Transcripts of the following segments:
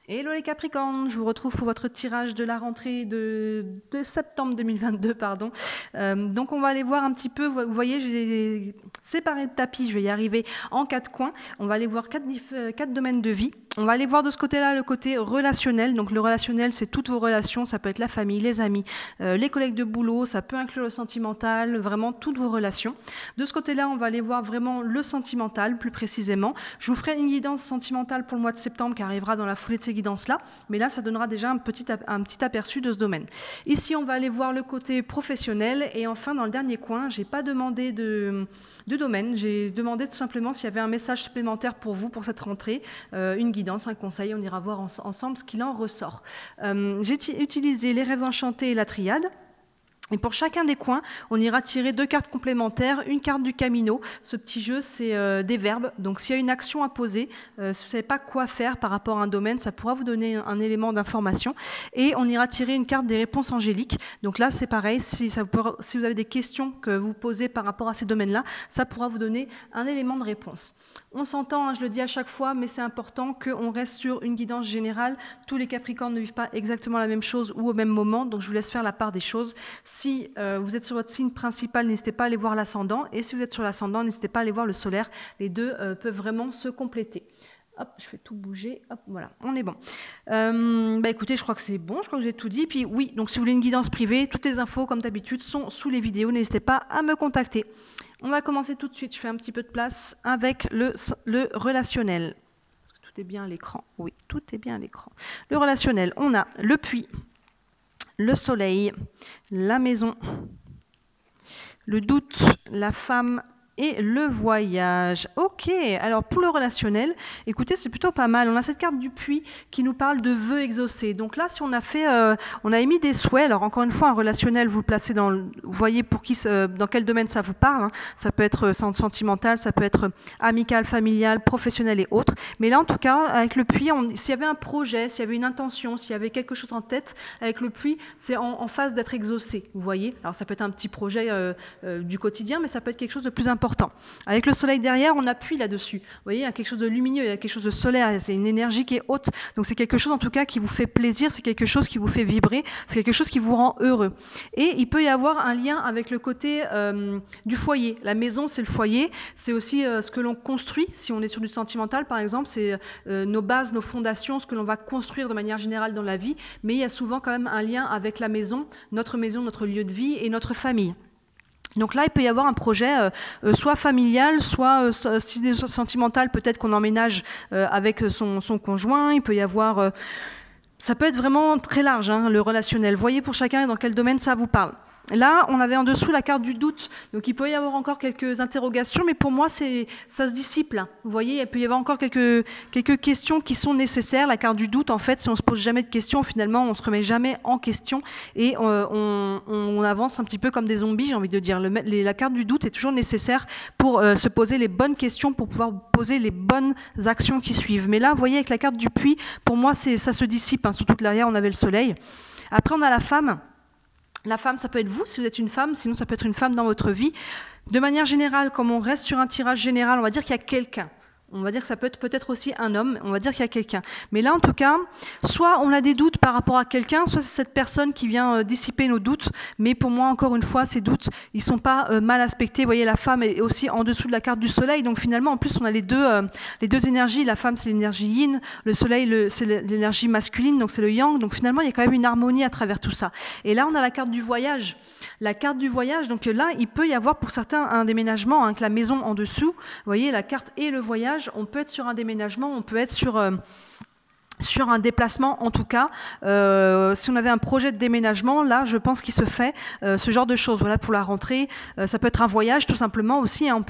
Hello les Capricornes, je vous retrouve pour votre tirage de la rentrée de septembre 2022, pardon. Donc on va aller voir un petit peu, vous voyez, j'ai séparé le tapis, je vais y arriver en 4 coins. On va aller voir 4 domaines de vie. On va aller voir de ce côté-là le côté relationnel. Donc le relationnel, c'est toutes vos relations, ça peut être la famille, les amis, les collègues de boulot, ça peut inclure le sentimental, vraiment toutes vos relations. De ce côté-là, on va aller voir vraiment le sentimental, plus précisément. Je vous ferai une guidance sentimentale pour le mois de septembre qui arrivera dans la foulée de ces guidances-là, mais là, ça donnera déjà un petit aperçu de ce domaine. Ici, on va aller voir le côté professionnel, et enfin, dans le dernier coin, j'ai pas demandé de domaine, j'ai demandé tout simplement s'il y avait un message supplémentaire pour vous pour cette rentrée, une guidance, un conseil, on ira voir ensemble ce qu'il en ressort. J'ai utilisé les rêves enchantés et la triade. Et pour chacun des coins, on ira tirer 2 cartes complémentaires, une carte du Camino. Ce petit jeu, c'est des verbes. Donc s'il y a une action à poser, si vous ne savez pas quoi faire par rapport à un domaine, ça pourra vous donner un élément d'information. Et on ira tirer une carte des réponses angéliques. Donc là, c'est pareil, si vous avez des questions que vous posez par rapport à ces domaines-là, ça pourra vous donner un élément de réponse. On s'entend, hein, je le dis à chaque fois, mais c'est important qu'on reste sur une guidance générale. Tous les Capricornes ne vivent pas exactement la même chose ou au même moment, donc je vous laisse faire la part des choses. Si vous êtes sur votre signe principal, n'hésitez pas à aller voir l'ascendant, et si vous êtes sur l'ascendant, n'hésitez pas à aller voir le solaire. Les deux peuvent vraiment se compléter. Hop, je fais tout bouger, hop, voilà, on est bon. Écoutez, je crois que c'est bon, je crois que j'ai tout dit. Puis oui, donc si vous voulez une guidance privée, toutes les infos, comme d'habitude, sont sous les vidéos, n'hésitez pas à me contacter. On va commencer tout de suite, je fais un petit peu de place avec le relationnel. Est-ce que tout est bien à l'écran? Oui, tout est bien à l'écran. Le relationnel, on a le puits, le soleil, la maison, le doute, la femme et le voyage. Ok, alors pour le relationnel, écoutez, c'est plutôt pas mal. On a cette carte du puits qui nous parle de vœux exaucés. Donc là, si on a fait, on a émis des souhaits, alors encore une fois, un relationnel, vous le placez dans, vous voyez pour qui, dans quel domaine ça vous parle. Hein. Ça peut être sentimental, ça peut être amical, familial, professionnel et autres. Mais là, en tout cas, avec le puits, s'il y avait un projet, s'il y avait une intention, s'il y avait quelque chose en tête, avec le puits, c'est en phase d'être exaucé, vous voyez. Alors ça peut être un petit projet du quotidien, mais ça peut être quelque chose de plus important. Avec le soleil derrière, on appuie là-dessus. Vous voyez, il y a quelque chose de lumineux, il y a quelque chose de solaire, c'est une énergie qui est haute. Donc c'est quelque chose en tout cas qui vous fait plaisir, c'est quelque chose qui vous fait vibrer, c'est quelque chose qui vous rend heureux. Et il peut y avoir un lien avec le côté du foyer. La maison, c'est le foyer, c'est aussi ce que l'on construit. Si on est sur du sentimental, par exemple, c'est nos bases, nos fondations, ce que l'on va construire de manière générale dans la vie. Mais il y a souvent quand même un lien avec la maison, notre lieu de vie et notre famille. Donc là, il peut y avoir un projet soit familial, soit si c'est sentimental, peut-être qu'on emménage avec son conjoint. Il peut y avoir... ça peut être vraiment très large, hein, le relationnel. Voyez pour chacun dans quel domaine ça vous parle. Là, on avait en dessous la carte du doute. Donc il peut y avoir encore quelques interrogations, mais pour moi, ça se dissipe là. Vous voyez, il peut y avoir encore quelques questions qui sont nécessaires. La carte du doute, en fait, si on se pose jamais de questions, finalement, on se remet jamais en question et on avance un petit peu comme des zombies, j'ai envie de dire. La carte du doute est toujours nécessaire pour se poser les bonnes questions, pour pouvoir poser les bonnes actions qui suivent. Mais là, vous voyez, avec la carte du puits, pour moi, ça se dissipe. Hein. Surtout que derrière, on avait le soleil. Après, on a la femme. La femme, ça peut être vous, si vous êtes une femme, sinon ça peut être une femme dans votre vie. De manière générale, comme on reste sur un tirage général, on va dire qu'il y a quelqu'un. On va dire que ça peut être peut-être aussi un homme, on va dire qu'il y a quelqu'un. Mais là, en tout cas, soit on a des doutes par rapport à quelqu'un, soit c'est cette personne qui vient dissiper nos doutes. Mais pour moi, encore une fois, ces doutes, ils ne sont pas mal aspectés. Vous voyez, la femme est aussi en dessous de la carte du soleil. Donc finalement, en plus, on a les deux énergies. La femme, c'est l'énergie yin. Le soleil, c'est l'énergie masculine, donc c'est le yang. Donc finalement, il y a quand même une harmonie à travers tout ça. Et là, on a la carte du voyage. La carte du voyage, donc là, il peut y avoir pour certains un déménagement, avec la maison en dessous. Vous voyez, la carte et le voyage. On peut être sur un déménagement, on peut être sur un déplacement en tout cas. Si on avait un projet de déménagement, là je pense qu'il se fait ce genre de choses. Voilà, pour la rentrée, ça peut être un voyage tout simplement aussi, hein,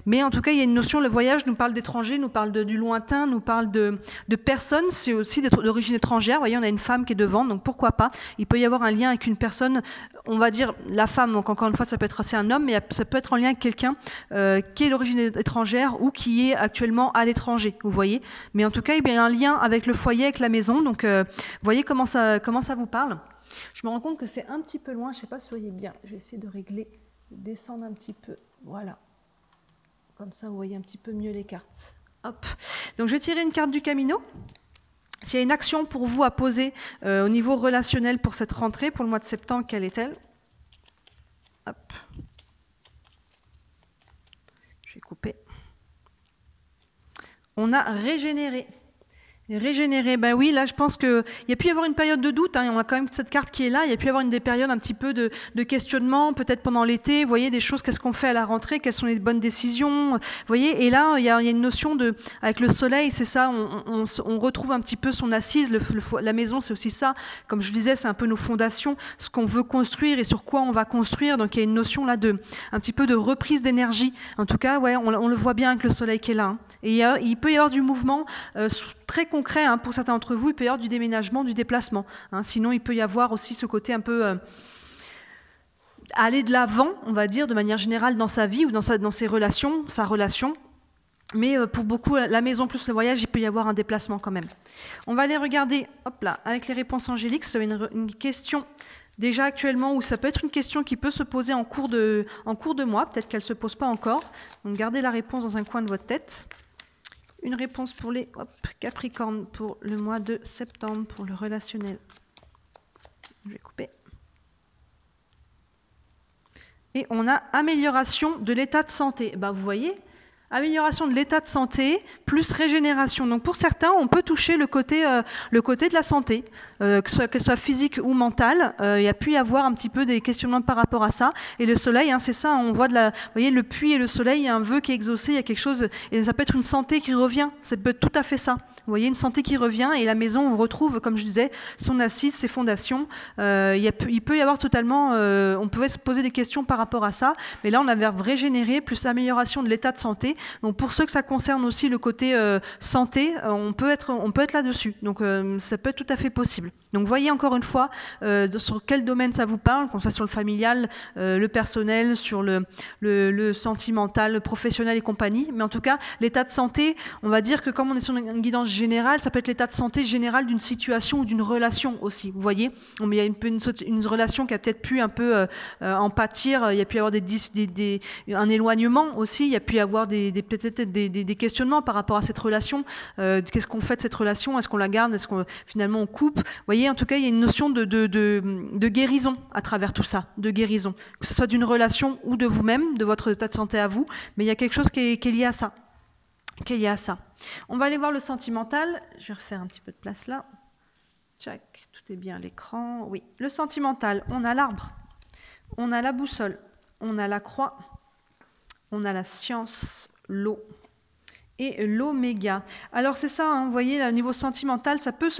mais en tout cas il y a une notion, le voyage nous parle d'étrangers, nous parle du lointain, nous parle de personnes, c'est aussi d'origine étrangère. Vous voyez, on a une femme qui est devant, donc pourquoi pas. Il peut y avoir un lien avec une personne, on va dire la femme, donc encore une fois ça peut être aussi un homme, mais ça peut être en lien avec quelqu'un qui est d'origine étrangère ou qui est actuellement à l'étranger, vous voyez. Mais en tout cas, il y a un lien avec le foyer, avec la maison, donc vous voyez comment ça vous parle. Je me rends compte que c'est un petit peu loin, je ne sais pas si vous voyez bien, je vais essayer de régler, de descendre un petit peu, voilà. Comme ça, vous voyez un petit peu mieux les cartes. Hop. Donc je vais tirer une carte du Camino. S'il y a une action pour vous à poser au niveau relationnel pour cette rentrée, pour le mois de septembre, quelle est-elle? Hop. Je vais couper. On a régénéré. Régénérer, ben oui, là je pense qu'il y a pu y avoir une période de doute, hein, on a quand même cette carte qui est là, il y a pu y avoir des périodes un petit peu de questionnement, peut-être pendant l'été, vous voyez, des choses, qu'est-ce qu'on fait à la rentrée, quelles sont les bonnes décisions, vous voyez, et là il y a une notion de, avec le soleil, c'est ça, on retrouve un petit peu son assise, la maison c'est aussi ça, comme je disais, c'est un peu nos fondations, ce qu'on veut construire et sur quoi on va construire, donc il y a une notion là un petit peu de reprise d'énergie, en tout cas, ouais, on le voit bien avec le soleil qui est là, hein. Et il peut y avoir du mouvement très concret, hein, pour certains d'entre vous, il peut y avoir du déménagement, du déplacement. Hein, sinon, il peut y avoir aussi ce côté un peu aller de l'avant, on va dire, de manière générale dans sa vie ou dans ses relations, sa relation. Mais pour beaucoup, la maison plus le voyage, il peut y avoir un déplacement quand même. On va aller regarder, hop là, avec les réponses angéliques, c'est une question déjà actuellement, ou ça peut être une question qui peut se poser en cours de mois, peut-être qu'elle ne se pose pas encore. Donc gardez la réponse dans un coin de votre tête. Une réponse pour les Capricornes pour le mois de septembre, pour le relationnel. Je vais couper. Et on a amélioration de l'état de santé. Ben, vous voyez, amélioration de l'état de santé plus régénération. Donc pour certains, on peut toucher le côté de la santé, qu'elle soit physique ou mentale. Il y a pu y avoir un petit peu des questionnements par rapport à ça. Et le soleil, hein, c'est ça, on voit vous voyez, le puits et le soleil, il y a un vœu qui est exaucé, il y a quelque chose, et ça peut être une santé qui revient, ça peut être tout à fait ça. Vous voyez, une santé qui revient, et la maison, on retrouve, comme je disais, son assise, ses fondations. Il peut y avoir totalement, on pouvait se poser des questions par rapport à ça, mais là, on a verbe régénérer plus amélioration de l'état de santé. Donc pour ceux que ça concerne aussi le côté santé, on peut être là-dessus. Donc ça peut être tout à fait possible. Donc voyez encore une fois sur quel domaine ça vous parle, comme ça sur le familial, le personnel, sur le sentimental, le professionnel et compagnie. Mais en tout cas, l'état de santé, on va dire que comme on est sur une guidance générale, ça peut être l'état de santé général d'une situation ou d'une relation aussi. Vous voyez, il y a une relation qui a peut-être pu un peu en pâtir, il y a pu y avoir un éloignement aussi, il y a pu y avoir peut-être des questionnements par rapport à cette relation. Qu'est-ce qu'on fait de cette relation? Est-ce qu'on la garde? Est-ce qu'on finalement on coupe? Vous voyez, en tout cas, il y a une notion de guérison à travers tout ça, de guérison, que ce soit d'une relation ou de vous-même, de votre état de santé à vous, mais il y a quelque chose qui est lié à ça. On va aller voir le sentimental. Je vais refaire un petit peu de place là. Tchac, tout est bien à l'écran. Oui, le sentimental, on a l'arbre, on a la boussole, on a la croix, on a la science, l'eau et l'oméga. Alors c'est ça, hein, vous voyez, là, au niveau sentimental, ça peut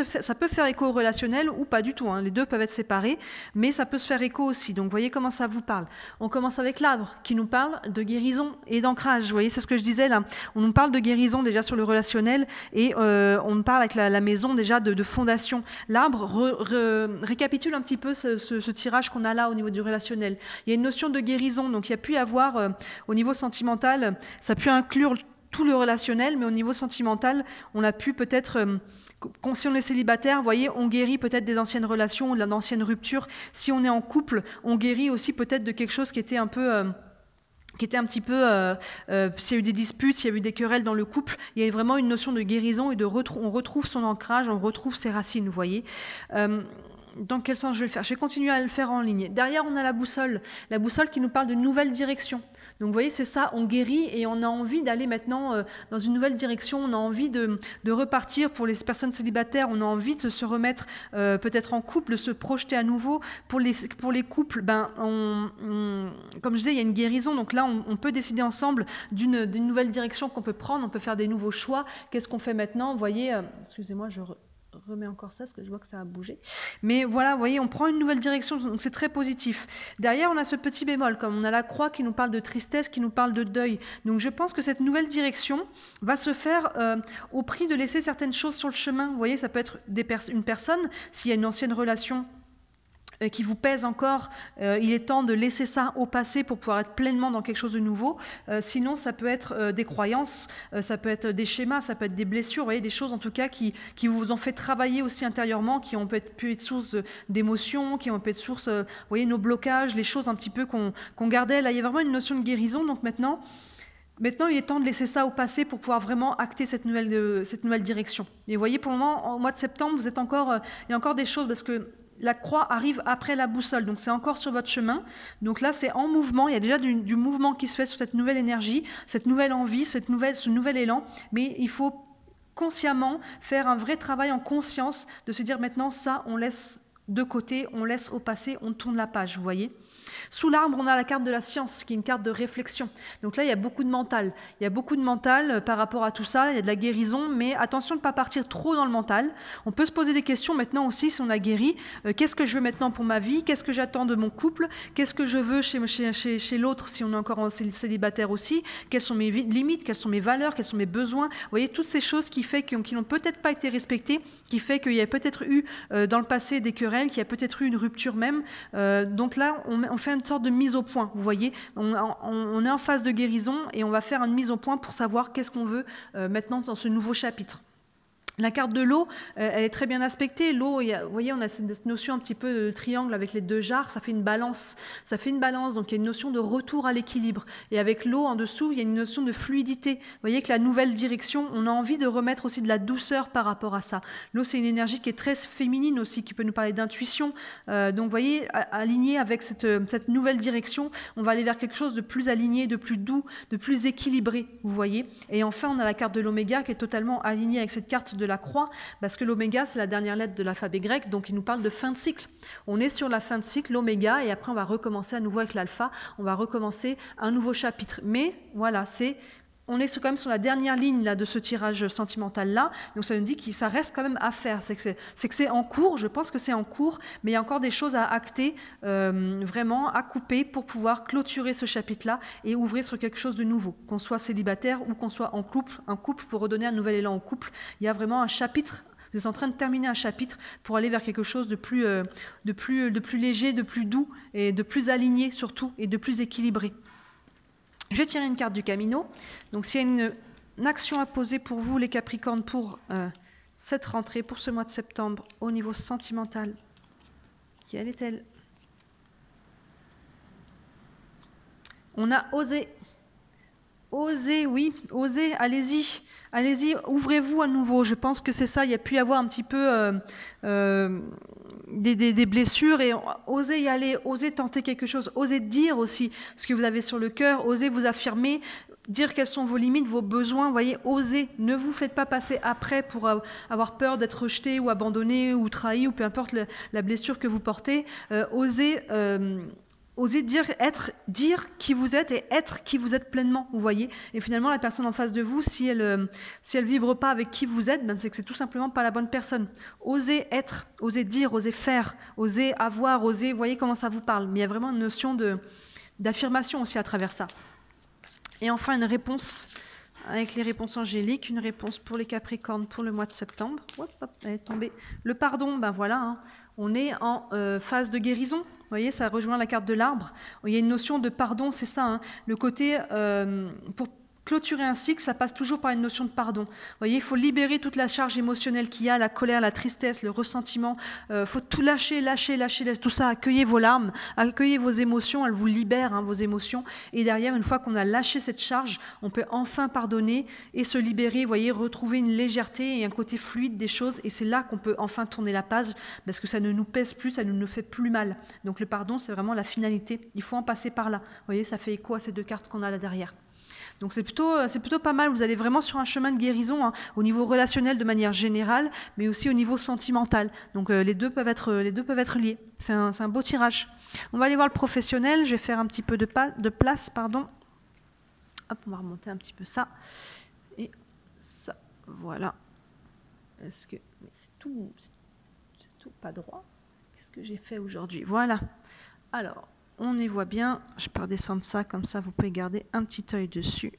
faire écho au relationnel ou pas du tout, hein, les deux peuvent être séparés, mais ça peut se faire écho aussi. Donc vous voyez comment ça vous parle. On commence avec l'arbre qui nous parle de guérison et d'ancrage. Vous voyez, c'est ce que je disais là. On nous parle de guérison déjà sur le relationnel et on nous parle avec la maison déjà de fondation. L'arbre récapitule un petit peu ce tirage qu'on a là au niveau du relationnel. Il y a une notion de guérison, donc il y a pu y avoir au niveau sentimental, ça a pu inclure tout le relationnel, mais au niveau sentimental, on a pu peut-être, si on est célibataire, vous voyez, on guérit peut-être des anciennes relations, ou d'anciennes ruptures. Si on est en couple, on guérit aussi peut-être de quelque chose qui était un peu... s'il y a eu des disputes, s'il y a eu des querelles dans le couple, il y a vraiment une notion de guérison et on retrouve son ancrage, on retrouve ses racines, vous voyez. Dans quel sens je vais le faire? Je vais continuer à le faire en ligne. Derrière, on a la boussole qui nous parle de nouvelles directions. Donc vous voyez, c'est ça, on guérit et on a envie d'aller maintenant dans une nouvelle direction, on a envie de repartir pour les personnes célibataires, on a envie de se remettre peut-être en couple, de se projeter à nouveau. Pour les couples, comme je disais, il y a une guérison, donc là on peut décider ensemble d'une nouvelle direction qu'on peut prendre, on peut faire des nouveaux choix. Qu'est-ce qu'on fait maintenant? Vous voyez, excusez-moi, je remets encore ça parce que je vois que ça a bougé. Mais voilà, vous voyez, on prend une nouvelle direction, donc c'est très positif. Derrière, on a ce petit bémol, comme on a la croix qui nous parle de tristesse, qui nous parle de deuil. Donc je pense que cette nouvelle direction va se faire au prix de laisser certaines choses sur le chemin. Vous voyez, ça peut être une personne, s'il y a une ancienne relation qui vous pèse encore, il est temps de laisser ça au passé pour pouvoir être pleinement dans quelque chose de nouveau. Sinon, ça peut être des croyances, ça peut être des schémas, ça peut être des blessures, vous voyez, des choses en tout cas qui vous ont fait travailler aussi intérieurement, qui ont pu être source d'émotions, qui ont pu être source, vous voyez, nos blocages, les choses un petit peu qu'on gardait. Là, il y a vraiment une notion de guérison. Donc maintenant, Maintenant, il est temps de laisser ça au passé pour pouvoir vraiment acter cette nouvelle direction. Et vous voyez, pour le moment, au mois de septembre, il y a encore des choses parce que la croix arrive après la boussole, donc c'est encore sur votre chemin. Donc là, c'est en mouvement, il y a déjà du mouvement qui se fait sur cette nouvelle énergie, cette nouvelle envie, ce nouvel élan, mais il faut consciemment faire un vrai travail en conscience de se dire maintenant, ça, on laisse de côté, on laisse au passé, on tourne la page, vous voyez. Sous l'arbre, on a la carte de la science, qui est une carte de réflexion. Donc là, il y a beaucoup de mental. Il y a beaucoup de mental par rapport à tout ça. Il y a de la guérison, mais attention de ne pas partir trop dans le mental. On peut se poser des questions maintenant aussi si on a guéri. Qu'est-ce que je veux maintenant pour ma vie? Qu'est-ce que j'attends de mon couple? Qu'est-ce que je veux chez l'autre si on est encore célibataire aussi? Quelles sont mes limites? Quelles sont mes valeurs? Quels sont mes besoins? Vous voyez, toutes ces choses qui n'ont peut-être pas été respectées, qui fait qu'il y a peut-être eu dans le passé des querelles, qu'il y a peut-être eu une rupture même. Donc là, on fait une sorte de mise au point, vous voyez, on est en phase de guérison et on va faire une mise au point pour savoir qu'est-ce qu'on veut maintenant dans ce nouveau chapitre. La carte de l'eau, elle est très bien aspectée. L'eau, vous voyez, on a cette notion un petit peu de triangle avec les deux jarres, ça fait une balance. Ça fait une balance, donc il y a une notion de retour à l'équilibre. Et avec l'eau en dessous, il y a une notion de fluidité. Vous voyez que la nouvelle direction, on a envie de remettre aussi de la douceur par rapport à ça. L'eau, c'est une énergie qui est très féminine aussi, qui peut nous parler d'intuition. Donc vous voyez, aligné avec cette nouvelle direction, on va aller vers quelque chose de plus aligné, de plus doux, de plus équilibré, vous voyez. Et enfin, on a la carte de l'oméga qui est totalement alignée avec cette carte de la croix, parce que l'oméga, c'est la dernière lettre de l'alphabet grec, donc il nous parle de fin de cycle. On est sur la fin de cycle, l'oméga, et après on va recommencer à nouveau avec l'alpha, on va recommencer un nouveau chapitre. Mais voilà, on est quand même sur la dernière ligne là, de ce tirage sentimental-là, donc ça nous dit que ça reste quand même à faire, c'est que c'est en cours, je pense que c'est en cours, mais il y a encore des choses à acter, vraiment à couper pour pouvoir clôturer ce chapitre-là et ouvrir sur quelque chose de nouveau, qu'on soit célibataire ou qu'on soit en couple, un couple pour redonner un nouvel élan au couple, il y a vraiment un chapitre. Vous êtes en train de terminer un chapitre pour aller vers quelque chose de plus léger, de plus doux et de plus aligné surtout et de plus équilibré. Je vais tirer une carte du Camino. Donc, s'il y a une action à poser pour vous, les Capricornes, pour cette rentrée, pour ce mois de septembre, au niveau sentimental, quelle est-elle? On a osé. Osez, oui, osez, allez-y. Allez-y, ouvrez-vous à nouveau. Je pense que c'est ça. Il y a pu y avoir un petit peu des blessures et osez y aller, osez tenter quelque chose, osez dire aussi ce que vous avez sur le cœur, osez vous affirmer, dire quelles sont vos limites, vos besoins. Voyez, osez. Ne vous faites pas passer après pour avoir peur d'être rejeté ou abandonné ou trahi ou peu importe la blessure que vous portez. Osez dire qui vous êtes et être qui vous êtes pleinement, vous voyez. Et finalement, la personne en face de vous, si elle vibre pas avec qui vous êtes, c'est que c'est tout simplement pas la bonne personne. Osez être, osez dire, osez faire, osez avoir, osez, vous voyez comment ça vous parle. Mais il y a vraiment une notion d'affirmation aussi à travers ça. Et enfin, une réponse avec les réponses angéliques, une réponse pour les Capricornes pour le mois de septembre. Hop, elle est tombée. Le pardon, voilà, hein. On est en phase de guérison. Vous voyez, ça rejoint la carte de l'arbre. Il y a une notion de pardon, c'est ça. Hein. Le côté, pour clôturer un cycle, ça passe toujours par une notion de pardon. Vous voyez, il faut libérer toute la charge émotionnelle qu'il y a, la colère, la tristesse, le ressentiment. Il faut tout lâcher, tout ça. Accueillez vos larmes, accueillez vos émotions, elles vous libèrent, vos émotions. Et derrière, une fois qu'on a lâché cette charge, on peut enfin pardonner et se libérer, vous voyez, retrouver une légèreté et un côté fluide des choses. Et c'est là qu'on peut enfin tourner la page, parce que ça ne nous pèse plus, ça ne nous fait plus mal. Donc le pardon, c'est vraiment la finalité. Il faut en passer par là. Vous voyez, ça fait écho à ces deux cartes qu'on a là derrière. Donc c'est plutôt pas mal, vous allez vraiment sur un chemin de guérison au niveau relationnel de manière générale, mais aussi au niveau sentimental. Donc les deux peuvent être liés. C'est un beau tirage. On va aller voir le professionnel, je vais faire un petit peu de place, pardon. Hop, on va remonter un petit peu ça. Et ça, voilà. Mais c'est tout pas droit. Qu'est-ce que j'ai fait aujourd'hui? Voilà. Alors, on y voit bien, je peux redescendre ça, comme ça vous pouvez garder un petit œil dessus.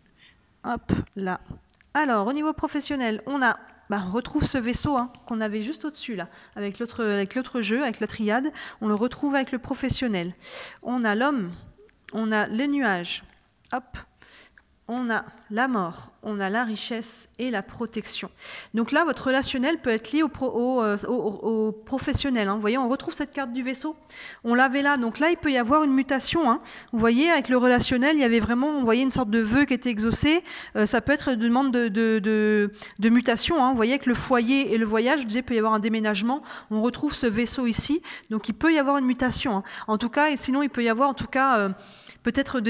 Hop, là. Alors, au niveau professionnel, on retrouve ce vaisseau qu'on avait juste au-dessus, là, avec l'autre jeu, avec la triade. On le retrouve avec le professionnel. On a l'homme, on a les nuages. Hop. on a la mort, on a la richesse et la protection. Donc là, votre relationnel peut être lié au professionnel. Hein. Vous voyez, on retrouve cette carte du vaisseau. On l'avait là. Donc là, il peut y avoir une mutation. Hein. Vous voyez, avec le relationnel, il y avait vraiment, on voyait une sorte de vœu qui était exaucé. Ça peut être une demande de mutation. Hein. Vous voyez, avec le foyer et le voyage, je disais, il peut y avoir un déménagement. On retrouve ce vaisseau ici. Donc il peut y avoir une mutation. Hein. En tout cas, et sinon, il peut y avoir, en tout cas, peut-être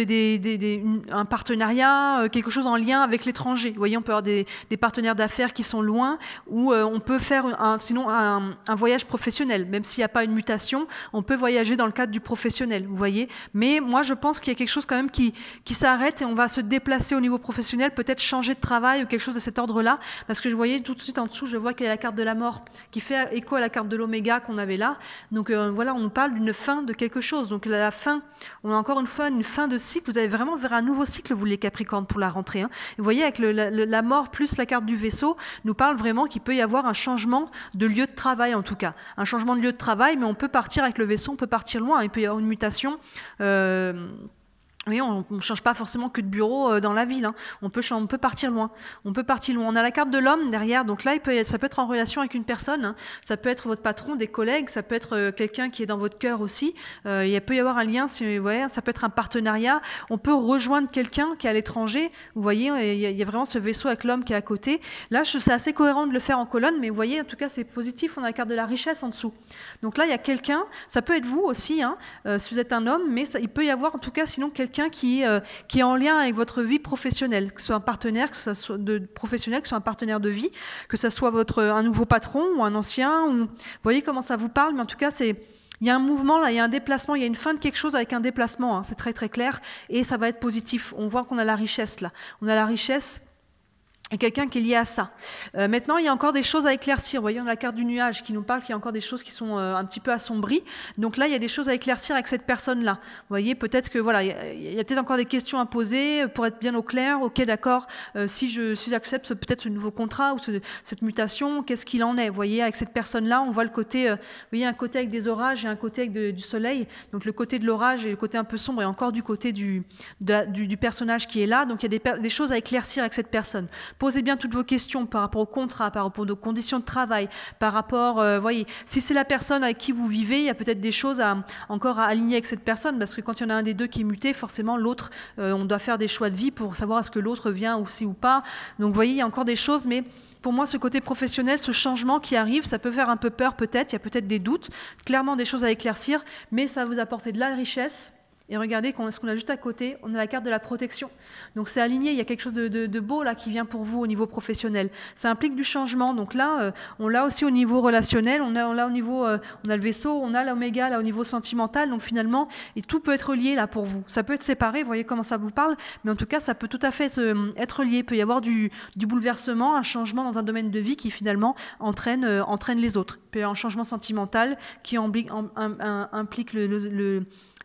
un partenariat, quelque chose en lien avec l'étranger. Vous voyez, on peut avoir des partenaires d'affaires qui sont loin, ou on peut faire sinon un voyage professionnel. Même s'il n'y a pas une mutation, on peut voyager dans le cadre du professionnel, vous voyez. Mais moi, je pense qu'il y a quelque chose quand même qui s'arrête et on va se déplacer au niveau professionnel, peut-être changer de travail ou quelque chose de cet ordre-là, parce que je voyais tout de suite en dessous, je vois qu'il y a la carte de la mort qui fait écho à la carte de l'oméga qu'on avait là. Donc voilà, on nous parle d'une fin de quelque chose. Donc la fin, on a encore une fois une fin de cycle. Vous allez vraiment vers un nouveau cycle, vous les Capricornes, pour la rentrée. Hein. Vous voyez, avec la mort plus la carte du vaisseau, nous parle vraiment qu'il peut y avoir un changement de lieu de travail, en tout cas. Un changement de lieu de travail, mais on peut partir avec le vaisseau, on peut partir loin. Il peut y avoir une mutation. Oui, on ne change pas forcément que de bureau dans la ville. Hein. On peut partir loin. On peut partir loin. On a la carte de l'homme derrière. Donc là, ça peut être en relation avec une personne. Hein. Ça peut être votre patron, des collègues. Ça peut être quelqu'un qui est dans votre cœur aussi. Il peut y avoir un lien. Si, ouais, ça peut être un partenariat. On peut rejoindre quelqu'un qui est à l'étranger. Vous voyez, il y a vraiment ce vaisseau avec l'homme qui est à côté. Là, c'est assez cohérent de le faire en colonne. Mais vous voyez, en tout cas, c'est positif. On a la carte de la richesse en dessous. Donc là, il y a quelqu'un. Ça peut être vous aussi, hein, si vous êtes un homme. Mais il peut y avoir, en tout cas, sinon quelqu'un qui est en lien avec votre vie professionnelle, que ce soit un partenaire, que ce soit professionnel, que ce soit un partenaire de vie, que ce soit un nouveau patron ou un ancien. Vous voyez comment ça vous parle, mais en tout cas, il y a un mouvement, là, il y a un déplacement, il y a une fin de quelque chose avec un déplacement, hein, c'est très très clair, et ça va être positif. On voit qu'on a la richesse là. On a la richesse et quelqu'un qui est lié à ça. Maintenant, il y a encore des choses à éclaircir. Vous voyez, on a la carte du nuage qui nous parle qu'il y a encore des choses qui sont un petit peu assombries. Donc là, il y a des choses à éclaircir avec cette personne-là. Vous voyez, peut-être que voilà, il y a peut-être encore des questions à poser pour être bien au clair. Ok, d'accord. Si j'accepte peut-être ce nouveau contrat ou cette mutation, qu'est-ce qu'il en est? Vous voyez, avec cette personne-là, on voit le côté. Vous voyez, un côté avec des orages et un côté avec du soleil. Donc le côté de l'orage et le côté un peu sombre et encore du côté du personnage qui est là. Donc il y a des choses à éclaircir avec cette personne. Posez bien toutes vos questions par rapport au contrat, par rapport aux conditions de travail, par rapport, voyez, si c'est la personne avec qui vous vivez, il y a peut-être des choses encore à aligner avec cette personne, parce que quand il y en a un des deux qui est muté, forcément l'autre, on doit faire des choix de vie pour savoir est-ce que l'autre vient aussi ou pas. Donc vous voyez, il y a encore des choses, mais pour moi, ce côté professionnel, ce changement qui arrive, ça peut faire un peu peur peut-être, il y a peut-être des doutes, clairement des choses à éclaircir, mais ça va vous apporter de la richesse. Et regardez ce qu'on a juste à côté, on a la carte de la protection. Donc c'est aligné, il y a quelque chose de beau là qui vient pour vous au niveau professionnel. Ça implique du changement. Donc là, on l'a aussi au niveau relationnel, on a au niveau, on a le vaisseau, on a l'oméga là au niveau sentimental. Donc finalement, et tout peut être lié là pour vous. Ça peut être séparé, vous voyez comment ça vous parle, mais en tout cas, ça peut tout à fait être lié. Il peut y avoir du bouleversement, un changement dans un domaine de vie qui finalement entraîne les autres. Il peut y avoir un changement sentimental qui implique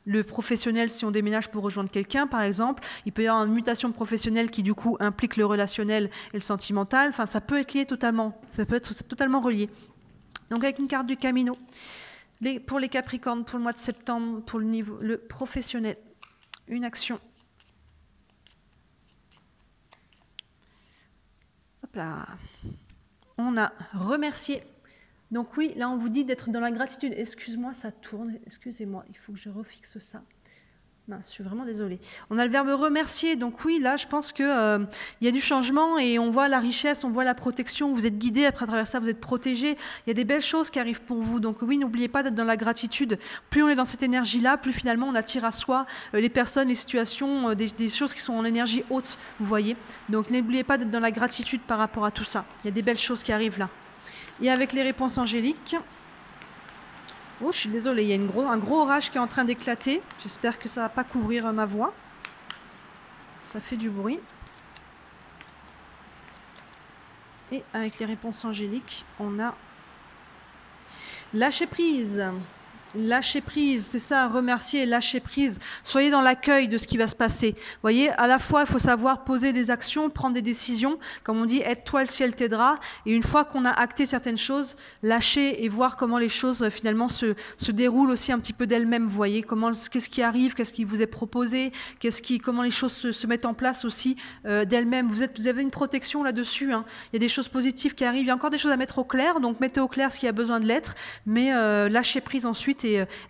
le professionnel si on déménage pour rejoindre quelqu'un, par exemple. Il peut y avoir une mutation professionnelle qui, du coup, implique le relationnel et le sentimental. Enfin, ça peut être lié totalement. Ça peut être totalement relié. Donc, avec une carte du Camino, pour les Capricornes, pour le mois de septembre, pour le professionnel, une action. Hop là. On a remercié. Donc oui, là on vous dit d'être dans la gratitude. Excuse-moi, ça tourne. Excusez-moi, il faut que je refixe ça. Mince, je suis vraiment désolée. On a le verbe remercier. Donc oui, là je pense qu'il y a du changement et on voit la richesse, on voit la protection. Vous êtes guidés, après à travers ça, vous êtes protégés. Il y a des belles choses qui arrivent pour vous. Donc oui, n'oubliez pas d'être dans la gratitude. Plus on est dans cette énergie-là, plus finalement on attire à soi les personnes, les situations, des choses qui sont en énergie haute, vous voyez. Donc n'oubliez pas d'être dans la gratitude par rapport à tout ça. Il y a des belles choses qui arrivent là. Et avec les réponses angéliques, oh, je suis désolée, il y a un gros orage qui est en train d'éclater. J'espère que ça ne va pas couvrir ma voix. Ça fait du bruit. Et avec les réponses angéliques, on a lâcher prise. Lâcher prise, c'est ça, remercier, lâcher prise. Soyez dans l'accueil de ce qui va se passer. Vous voyez, à la fois, il faut savoir poser des actions, prendre des décisions. Comme on dit, aide-toi, le ciel t'aidera. Et une fois qu'on a acté certaines choses, lâcher et voir comment les choses finalement se déroulent aussi un petit peu d'elles-mêmes. Vous voyez, qu'est-ce qui arrive, qu'est-ce qui vous est proposé, comment les choses se mettent en place aussi d'elles-mêmes. Vous avez une protection là-dessus. Hein. Il y a des choses positives qui arrivent. Il y a encore des choses à mettre au clair. Donc mettez au clair ce qui a besoin de l'être. Mais lâchez prise ensuite.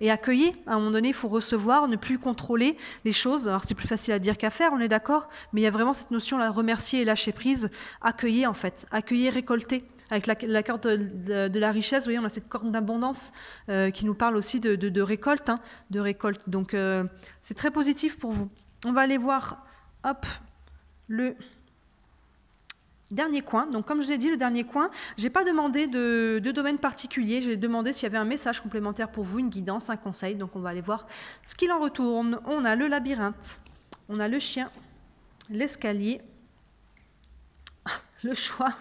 Et accueillir. À un moment donné, il faut recevoir, ne plus contrôler les choses. Alors c'est plus facile à dire qu'à faire, on est d'accord, mais il y a vraiment cette notion-là, remercier et lâcher prise, accueillir en fait, accueillir, récolter. Avec la carte de la richesse, vous voyez, on a cette corde d'abondance qui nous parle aussi de récolte, hein, de récolte. Donc c'est très positif pour vous. On va aller voir, hop, le dernier coin. Donc, comme je vous ai dit, le dernier coin, je n'ai pas demandé de domaine particulier. J'ai demandé s'il y avait un message complémentaire pour vous, une guidance, un conseil. Donc, on va aller voir ce qu'il en retourne. On a le labyrinthe, on a le chien, l'escalier, le choix,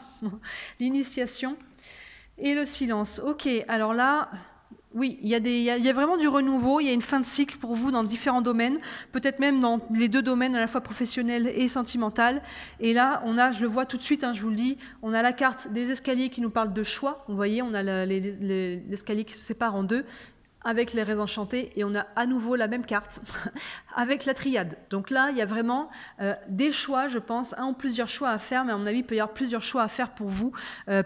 l'initiation et le silence. Ok, alors là... Oui, il y a vraiment du renouveau, il y a une fin de cycle pour vous dans différents domaines, peut-être même dans les deux domaines, à la fois professionnel et sentimental. Et là, je le vois tout de suite, hein, je vous le dis, on a la carte des escaliers qui nous parle de choix. Vous voyez, on a l'escalier qui se sépare en deux, avec les raisons enchantées, et on a à nouveau la même carte avec la triade. Donc là, il y a vraiment des choix, je pense, un ou plusieurs choix à faire, mais à mon avis, il peut y avoir plusieurs choix à faire pour vous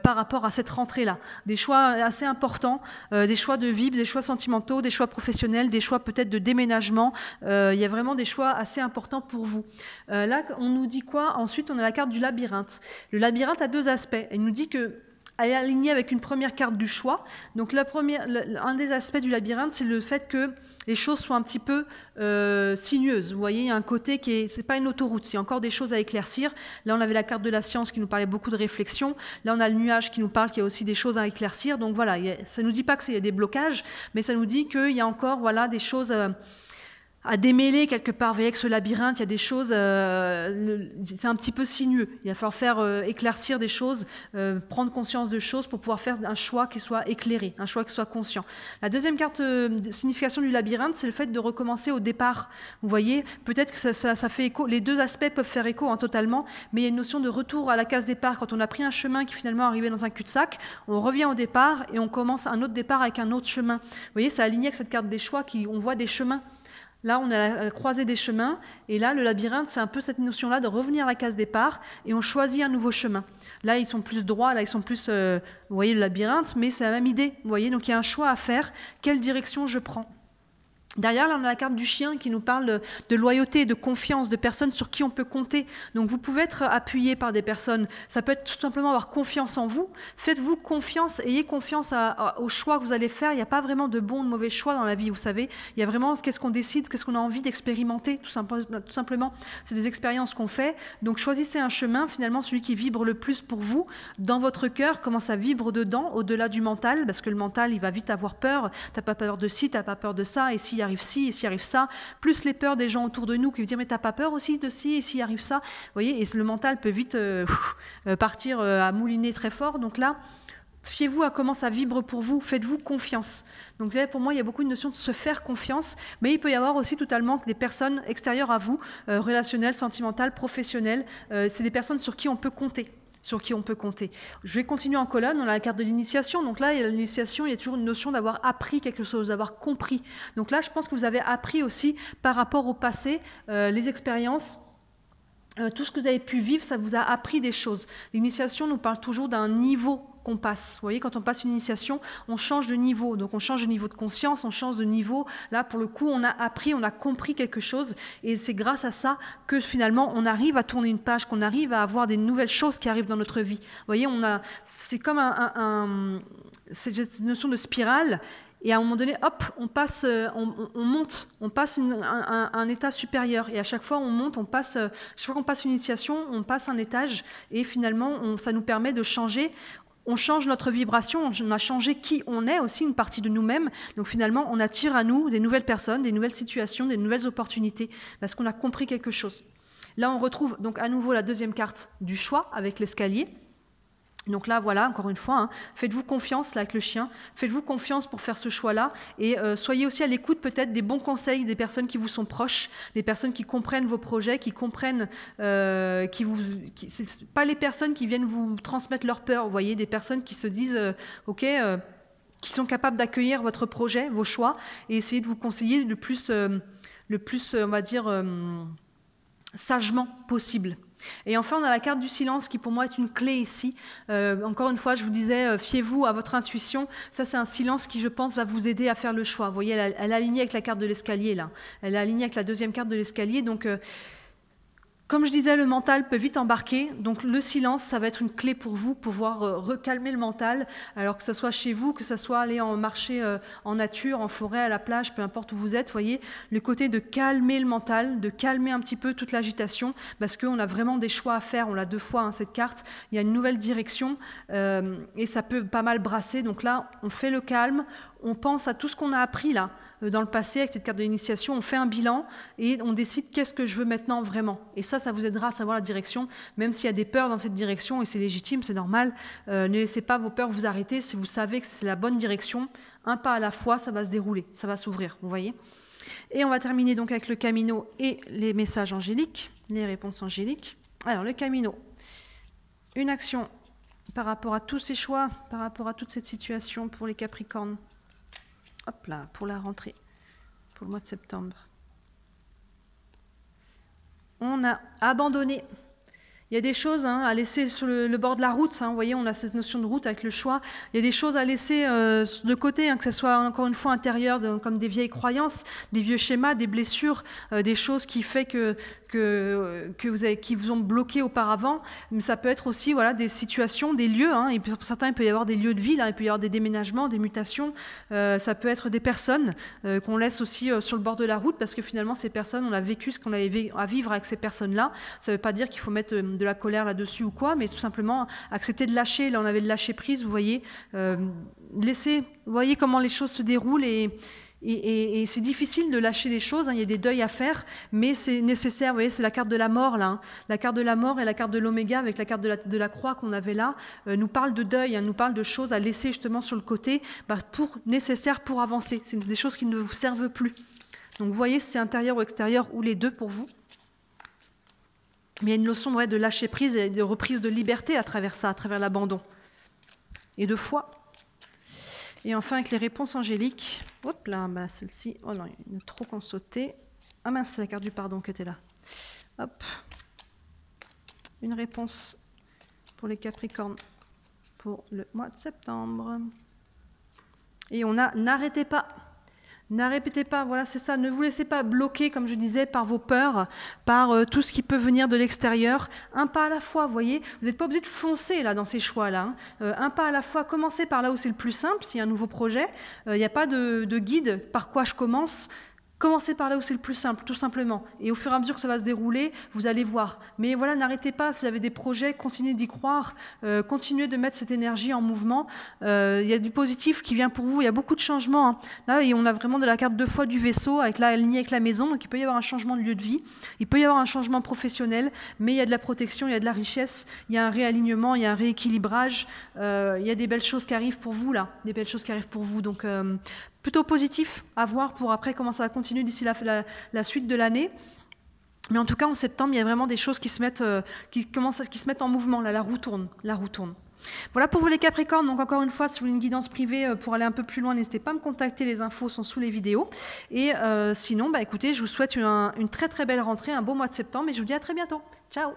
par rapport à cette rentrée-là. Des choix assez importants, des choix de vie, des choix sentimentaux, des choix professionnels, des choix peut-être de déménagement. Il y a vraiment des choix assez importants pour vous. Là, on nous dit quoi? Ensuite, on a la carte du labyrinthe. Le labyrinthe a deux aspects. Il nous dit que elle est alignée avec une première carte du choix. Donc un des aspects du labyrinthe, c'est le fait que les choses soient un petit peu sinueuses. Vous voyez, il y a un côté c'est pas une autoroute, il y a encore des choses à éclaircir. Là, on avait la carte de la science qui nous parlait beaucoup de réflexion. Là, on a le nuage qui nous parle qu'il y a aussi des choses à éclaircir. Donc voilà, ça ne nous dit pas qu'il y a des blocages, mais ça nous dit qu'il y a encore des choses... à démêler quelque part. Vous voyez, avec ce labyrinthe, il y a des choses, c'est un petit peu sinueux. Il va falloir faire éclaircir des choses, prendre conscience de choses pour pouvoir faire un choix qui soit éclairé, un choix qui soit conscient. La deuxième carte de signification du labyrinthe, c'est le fait de recommencer au départ. Vous voyez, peut-être que ça fait écho, les deux aspects peuvent faire écho totalement, mais il y a une notion de retour à la case départ. Quand on a pris un chemin qui finalement arrivait dans un cul-de-sac, on revient au départ et on commence un autre départ avec un autre chemin. Vous voyez, c'est aligné avec cette carte des choix, on voit des chemins. Là, on a la croisée des chemins, et là, le labyrinthe, c'est un peu cette notion-là de revenir à la case départ, et on choisit un nouveau chemin. Là, ils sont plus droits, là, ils sont plus, vous voyez, le labyrinthe, mais c'est la même idée, vous voyez, donc il y a un choix à faire, quelle direction je prends. Derrière, là, on a la carte du chien qui nous parle de loyauté, de confiance, de personnes sur qui on peut compter. Donc, vous pouvez être appuyé par des personnes. Ça peut être tout simplement avoir confiance en vous. Faites-vous confiance, ayez confiance aux choix que vous allez faire. Il n'y a pas vraiment de bons ou de mauvais choix dans la vie, vous savez. Il y a vraiment qu'est-ce qu'on décide, qu'est-ce qu'on a envie d'expérimenter, tout simplement. C'est des expériences qu'on fait. Donc, choisissez un chemin, finalement, celui qui vibre le plus pour vous, dans votre cœur, comment ça vibre dedans, au-delà du mental, parce que le mental, il va vite avoir peur. T'as pas peur de ci, t'as pas peur de ça, et s'il arrive ci, et s'il arrive ça, plus les peurs des gens autour de nous qui vont dire mais t'as pas peur aussi de ci, et s'il arrive ça, vous voyez, et le mental peut vite partir à mouliner très fort. Donc là, fiez-vous à comment ça vibre pour vous, faites-vous confiance. Donc là, pour moi, il y a beaucoup de notion de se faire confiance, mais il peut y avoir aussi totalement des personnes extérieures à vous, relationnelles, sentimentales, professionnelles, c'est des personnes sur qui on peut compter. Je vais continuer en colonne, on a la carte de l'initiation. Donc là, l'initiation, il y a toujours une notion d'avoir appris quelque chose, d'avoir compris. Donc là, je pense que vous avez appris aussi par rapport au passé, les expériences, tout ce que vous avez pu vivre, ça vous a appris des choses. L'initiation nous parle toujours d'un niveau qu'on passe. Vous voyez, quand on passe une initiation, on change de niveau. Donc on change de niveau de conscience, on change de niveau. Là, pour le coup, on a appris, on a compris quelque chose. Et c'est grâce à ça que finalement, on arrive à tourner une page, qu'on arrive à avoir des nouvelles choses qui arrivent dans notre vie. Vous voyez, c'est comme cette notion de spirale. Et à un moment donné, hop, on passe, on monte, on passe un état supérieur. Et à chaque fois, on monte, chaque fois qu'on passe une initiation, on passe un étage. Et finalement, ça nous permet de changer. On change notre vibration, on a changé qui on est aussi, une partie de nous-mêmes. Donc finalement, on attire à nous des nouvelles personnes, des nouvelles situations, des nouvelles opportunités, parce qu'on a compris quelque chose. Là, on retrouve donc à nouveau la deuxième carte du choix avec l'escalier. Donc là, voilà, encore une fois, hein, faites-vous confiance là, avec le chien, faites-vous confiance pour faire ce choix-là et soyez aussi à l'écoute peut-être des bons conseils des personnes qui vous sont proches, des personnes qui comprennent vos projets, qui comprennent, c'est pas les personnes qui viennent vous transmettre leur peur, vous voyez, des personnes qui se disent, ok, qui sont capables d'accueillir votre projet, vos choix et essayer de vous conseiller le plus on va dire, sagement possible. Et enfin, on a la carte du silence qui pour moi est une clé ici. Encore une fois, je vous disais, fiez-vous à votre intuition. Ça, c'est un silence qui, je pense, va vous aider à faire le choix. Vous voyez, elle est alignée avec la carte de l'escalier, là. Elle est alignée avec la deuxième carte de l'escalier. Donc, comme je disais, le mental peut vite embarquer, donc le silence, ça va être une clé pour vous, pour pouvoir recalmer le mental, alors que ce soit chez vous, que ce soit aller en marché en nature, en forêt, à la plage, peu importe où vous êtes, voyez, le côté de calmer le mental, de calmer un petit peu toute l'agitation, parce qu'on a vraiment des choix à faire, on l'a 2 fois, hein, cette carte, il y a une nouvelle direction, et ça peut pas mal brasser, donc là, on fait le calme, on pense à tout ce qu'on a appris là, dans le passé, avec cette carte de l'initiation, on fait un bilan et on décide qu'est-ce que je veux maintenant vraiment. Et ça vous aidera à savoir la direction, même s'il y a des peurs dans cette direction, et c'est légitime, c'est normal. Ne laissez pas vos peurs vous arrêter si vous savez que c'est la bonne direction. Un pas à la fois, ça va se dérouler, ça va s'ouvrir, vous voyez. Et on va terminer donc avec le Camino et les messages angéliques, les réponses angéliques. Alors, le Camino, une action par rapport à tous ces choix, par rapport à toute cette situation pour les Capricornes. Hop là, pour la rentrée, pour le mois de septembre. On a abandonné. Il y a des choses à laisser sur le bord de la route. Vous voyez, on a cette notion de route avec le choix. Il y a des choses à laisser de côté, que ce soit encore une fois intérieur, comme des vieilles croyances, des vieux schémas, des blessures, des choses qui font qui vous ont bloqué auparavant. Mais ça peut être aussi des situations, des lieux. Et pour certains, il peut y avoir des lieux de vie, il peut y avoir des déménagements, des mutations. Ça peut être des personnes qu'on laisse aussi sur le bord de la route parce que finalement, ces personnes, on a vécu ce qu'on avait à vivre avec ces personnes-là. Ça ne veut pas dire qu'il faut mettre de la colère là-dessus ou quoi, mais tout simplement accepter de lâcher. Là, on avait le lâcher prise, vous voyez. Vous voyez comment les choses se déroulent et c'est difficile de lâcher les choses, il y a des deuils à faire, mais c'est nécessaire. Vous voyez, c'est la carte de la mort, là. La carte de la mort et la carte de l'oméga, avec la carte de la croix qu'on avait là, nous parle de deuil, nous parle de choses à laisser justement sur le côté, nécessaires pour avancer. C'est des choses qui ne vous servent plus. Donc, vous voyez, c'est intérieur ou extérieur, ou les deux pour vous. Mais il y a une notion de lâcher prise et de reprise de liberté à travers ça, à travers l'abandon. Et de foi. Et enfin, avec les réponses angéliques. Hop là, celle-ci. Oh non, il y en a trop qu'on sautait. Ah mince, c'est la carte du pardon qui était là. Hop. Une réponse pour les Capricornes pour le mois de septembre. Et on a n'arrêtez pas. N'arrêtez pas, voilà, c'est ça. Ne vous laissez pas bloquer, comme je disais, par vos peurs, par tout ce qui peut venir de l'extérieur. Un pas à la fois, vous voyez. Vous n'êtes pas obligé de foncer là dans ces choix-là. Un pas à la fois. Commencez par là où c'est le plus simple, s'il y a un nouveau projet. Il n'y a pas de guide par quoi je commence. Commencez par là où c'est le plus simple, tout simplement. Et au fur et à mesure que ça va se dérouler, vous allez voir. Mais voilà, n'arrêtez pas. Si vous avez des projets, continuez d'y croire. Continuez de mettre cette énergie en mouvement. Il y a du positif qui vient pour vous. Il y a beaucoup de changements. Là, et on a vraiment de la carte 2 fois du vaisseau, alignée avec la maison. Donc, il peut y avoir un changement de lieu de vie. Il peut y avoir un changement professionnel. Mais il y a de la protection, il y a de la richesse. Il y a un réalignement, il y a un rééquilibrage. Il y a des belles choses qui arrivent pour vous, là. Des belles choses qui arrivent pour vous. Donc, plutôt positif à voir pour après comment ça va continuer d'ici la suite de l'année. Mais en tout cas, en septembre, il y a vraiment des choses qui se mettent en mouvement. Là, la roue tourne. Voilà pour vous les Capricornes. Donc encore une fois, si vous voulez une guidance privée pour aller un peu plus loin, n'hésitez pas à me contacter. Les infos sont sous les vidéos. Et sinon, écoutez, je vous souhaite une très très belle rentrée, un beau mois de septembre et je vous dis à très bientôt. Ciao!